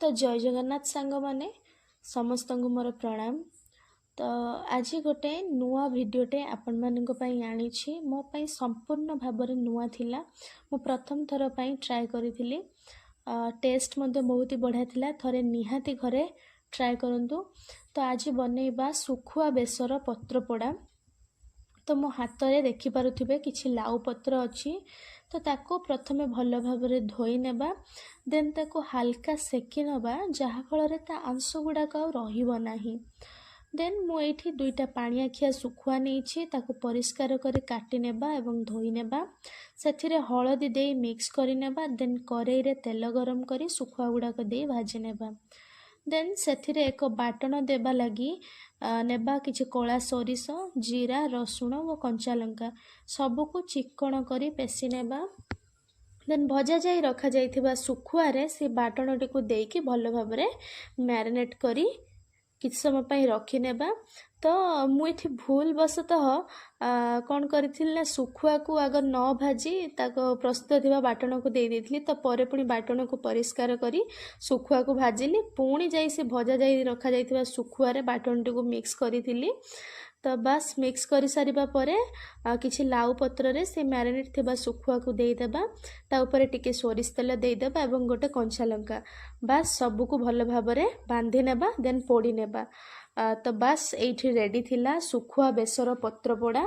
तो जय जगन्नाथ सांग माने समस्त को मोर प्रणाम। तो आज गोटे नुआ भिडटे आपण मानक पई आनी छी मो पई संपूर्ण भाव नुआ थिला। मो प्रथम थर पई ट्राए करी टेस्ट मध्य बहुत ही बढ़िया थिला। थरे निहाती घरे ट्राए करंतु। तो आज बनैबा सुखुआ बेसर पत्र पोड़ा। तो मो हाथ में देखिपे किसी लाउ पत्र अच्छी तो ताको प्रथमे भल भाव धोई नेबा देन ताको हल्का सेकी नबा जहाँफल ता अंश गुड़ाक रही देन मुझे दुईटा पाणियाखिया सुखुआ नहीं ताको परिष्कार कर काटी नेबा एवं धोई नेबा से हलदी दे मिक्स करी नेबा देन कड़ाई रे तेल गरम करी सुखुआ गुड़ाक दे भाजी नेबा देन से एक बाटण देबा लगी नेबा किछि कला सोरिष जीरा रसुण और कंचा लंका सबको चिक्कण करी पेसी नेबा देन भजा जाई रखा जाइथिबा सुखुआरे से बाटणटी को देकी भल भाव मैरिनेट करी किछ समय पई रखी नेबा। तो मुझे भूल बसतः कौन करी सुखुआ को आग न भाजी ताको प्रस्तुत थिबा बाटण को दे देथिली। तो परे पुणी बाटण को परिष्कार करी सुखुआ को भाजिली पुणी जाई से भजा जाई रखा जाइथिबा सुखुआरे बाटणटी को मिक्स करी। तो बस मिक्स कर सारिबा परे किछि लाउ पत्र रे से मैरिनेट थिबा सुखुआ को दे देबा ता ऊपर टिके सोरिष तेल दे देबा एवं गोटे कंचा लंका बस सबको भल भाव रे बांधी नेबा देन पोड़ी नेबा। तो बस एठी रेडी थिला सुखुआ बेसर पत्र पोड़ा।